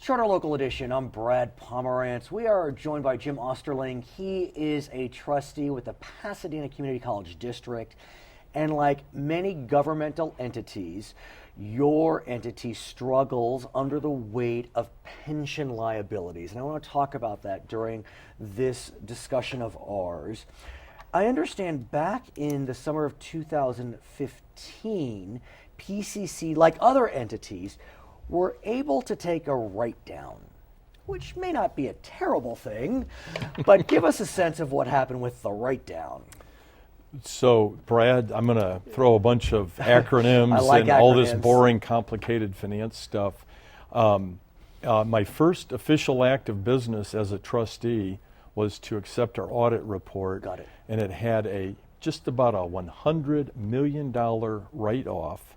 Charter Local Edition. I'm Brad Pomerance. We are joined by Jim Osterling. He is a trustee with the Pasadena Community College District. And like many governmental entities, your entity struggles under the weight of pension liabilities. And I want to talk about that during this discussion of ours. I understand back in the summer of 2015, PCC, like other entities, were able to take a write-down, which may not be a terrible thing, but give us a sense of what happened with the write-down. So, Brad, I'm going to throw a bunch of acronyms and acronyms. All this boring, complicated finance stuff. My first official act of business as a trustee was to accept our audit report. Got it. And it had just about a $100 million write-off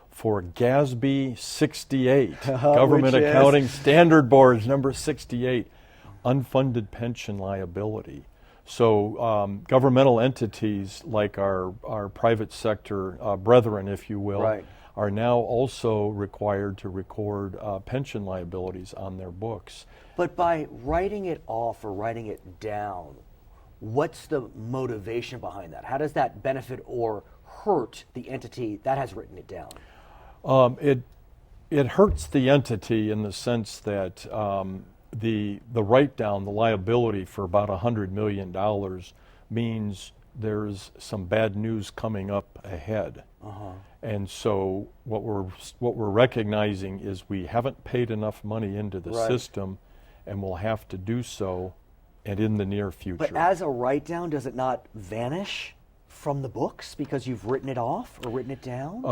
for GASB 68, Government Accounting Standard Boards number 68, unfunded pension liability. So governmental entities like our private sector brethren, if you will, right, are now also required to record pension liabilities on their books. But by writing it off or writing it down, what's the motivation behind that? How does that benefit or hurt the entity that has written it down? It hurts the entity in the sense that the write-down, the liability for about $100 million means there's some bad news coming up ahead. And so what we're recognizing is we haven't paid enough money into the system, and we'll have to do so, and in the near future. But as a write-down, does it not vanish from the books because you've written it off or written it down?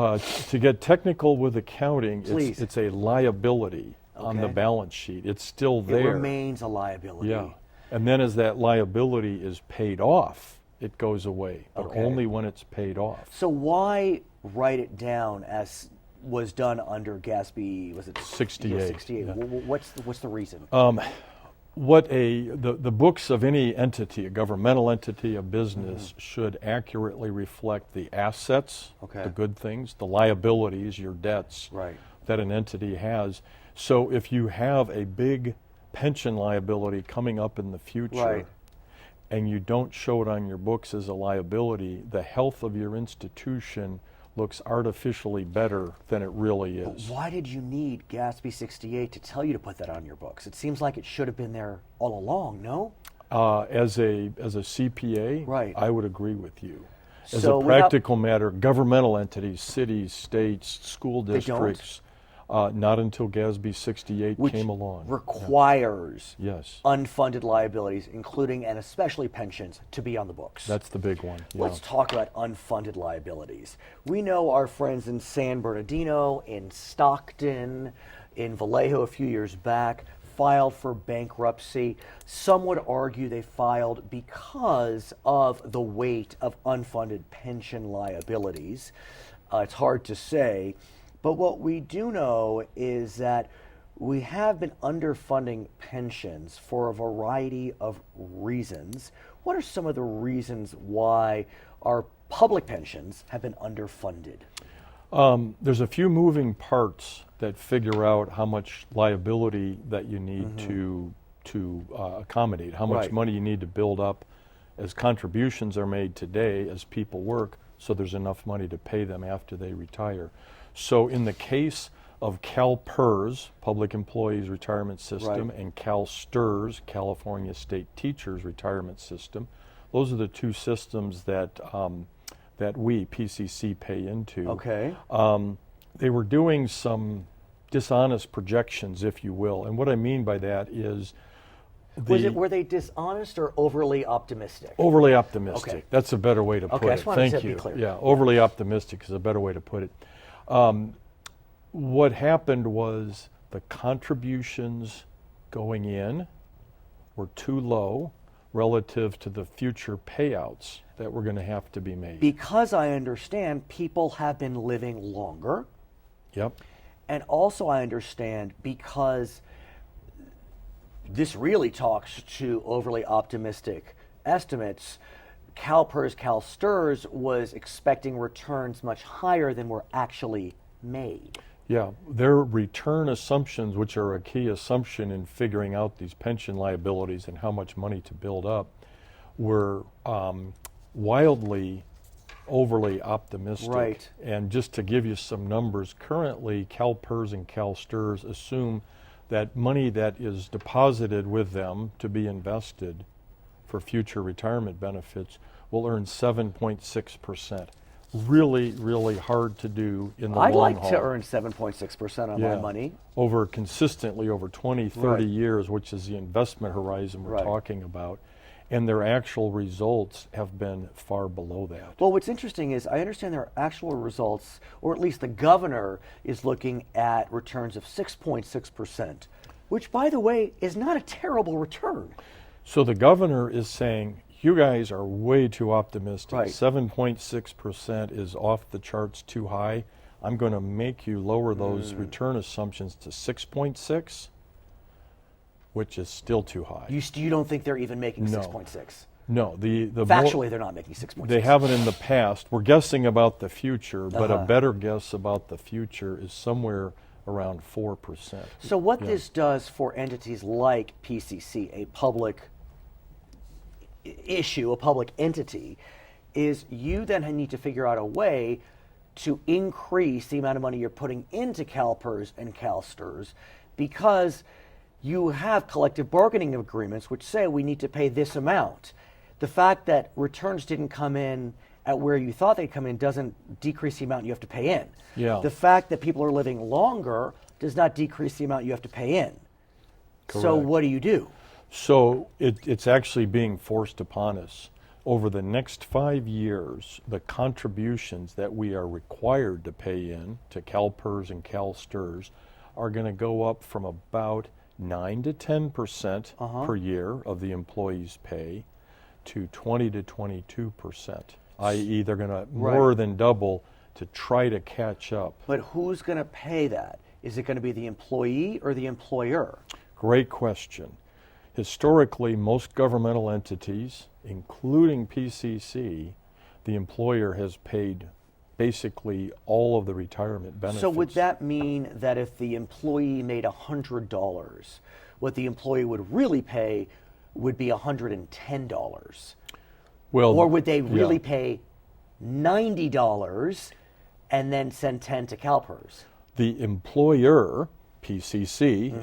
To get technical with accounting, Please. it's a liability on the balance sheet. It's still there. It remains a liability. Yeah. And then as that liability is paid off, it goes away, but only when it's paid off. So why write it down as was done under GASB, was it 68? 68. Yeah. What's the reason? The books of any entity, a governmental entity, a business, should accurately reflect the assets, the good things, the liabilities, your debts that an entity has. So if you have a big pension liability coming up in the future and you don't show it on your books as a liability, the health of your institution looks artificially better than it really is. But why did you need GASB 68 to tell you to put that on your books? It seems like it should have been there all along, no? As a CPA, I would agree with you. As So a practical matter, governmental entities, cities, states, school districts, not until GASB 68 came along. Requires yes, unfunded liabilities, including and especially pensions, to be on the books. That's the big one. Let's talk about unfunded liabilities. We know our friends in San Bernardino, in Stockton, in Vallejo a few years back filed for bankruptcy. Some would argue they filed because of the weight of unfunded pension liabilities. It's hard to say. But what we do know is that we have been underfunding pensions for a variety of reasons. What are some of the reasons why our public pensions have been underfunded? There's a few moving parts that figure out how much liability that you need to accommodate, how much money you need to build up as contributions are made today as people work, so there's enough money to pay them after they retire. So in the case of CalPERS, Public Employees Retirement System, and CalSTRS, California State Teachers Retirement System, those are the two systems that we, PCC, pay into. They were doing some dishonest projections, if you will. And what I mean by that is were they dishonest or overly optimistic? Overly optimistic. That's a better way to put it. Thank you. Be clear. Yeah, overly optimistic is a better way to put it. What happened was the contributions going in were too low relative to the future payouts that were going to have to be made. Because I understand people have been living longer. Yep. And also I understand because this really talks to overly optimistic estimates. CalPERS, CalSTRS was expecting returns much higher than were actually made. Yeah, their return assumptions, which are a key assumption in figuring out these pension liabilities and how much money to build up, were wildly overly optimistic. Right. And just to give you some numbers, currently CalPERS and CalSTRS assume that money that is deposited with them to be invested for future retirement benefits will earn 7.6%. Really, really hard to do in the long haul. I'd like to earn 7.6% on my money. Consistently over 20, 30 years, which is the investment horizon we're talking about. And their actual results have been far below that. Well, what's interesting is I understand their actual results, or at least the governor is looking at returns of 6.6%, which, by the way, is not a terrible return. So the governor is saying, you guys are way too optimistic. Right. 7.6% is off the charts too high. I'm going to make you lower those return assumptions to 6.6, which is still too high. You don't think they're even making 6.6? No. Factually, they're not making 6.6. They haven't in the past. We're guessing about the future, but a better guess about the future is somewhere around 4%. So what this does for entities like PCC, a public issue, a public entity, is you then need to figure out a way to increase the amount of money you're putting into CalPERS and CalSTRS, because you have collective bargaining agreements which say we need to pay this amount. The fact that returns didn't come in at where you thought they'd come in doesn't decrease the amount you have to pay in. Yeah. The fact that people are living longer does not decrease the amount you have to pay in. Correct. So what do you do? So it's actually being forced upon us. Over the next 5 years, the contributions that we are required to pay in to CalPERS and CalSTRS are going to go up from about 9 to 10% per year of the employee's pay to 20 to 22%, i.e. they're going to more than double to try to catch up. But who's going to pay that? Is it going to be the employee or the employer? Great question. Historically, most governmental entities, including PCC, the employer has paid basically all of the retirement benefits. So would that mean that if the employee made $100, what the employee would really pay would be $110? Well, or would they really pay $90 and then send 10 to CalPERS? The employer, PCC,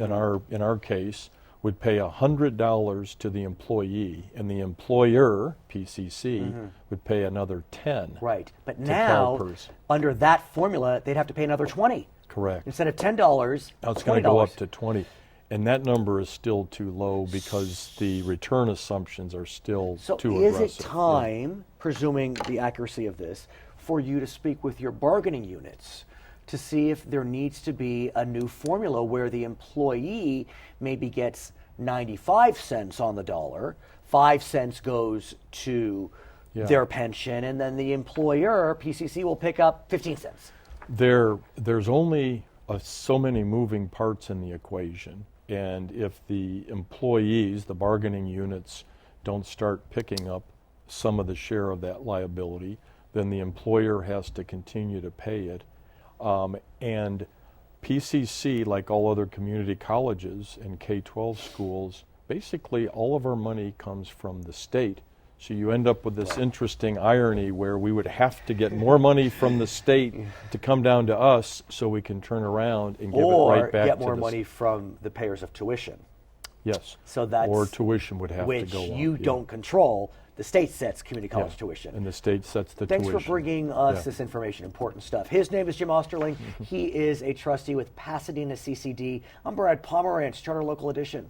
in our case, would pay $100 to the employee, and the employer, PCC, would pay another 10. Right, but now, CalPERS. under that formula, they'd have to pay another 20. Correct. Instead of $10, now it's going to go up to 20. And that number is still too low because the return assumptions are still too aggressive. So is it time, presuming the accuracy of this, for you to speak with your bargaining units to see if there needs to be a new formula where the employee maybe gets 95 cents on the dollar, 5 cents goes to their pension, and then the employer, PCC, will pick up 15 cents? There's only so many moving parts in the equation, and if the employees, the bargaining units, don't start picking up some of the share of that liability, then the employer has to continue to pay it. And PCC, like all other community colleges and K-12 schools, basically all of our money comes from the state. So you end up with this interesting irony where we would have to get more money from the state to come down to us so we can turn around and give it right back to or get more money from the payers of tuition. Yes. So that's or tuition would have to go up. Which you don't control. The state sets community college tuition. And the state sets the Thanks tuition. for bringing us this information, important stuff. His name is Jim Osterling. He is a trustee with Pasadena CCD. I'm Brad Pomerance, Charter Local Edition.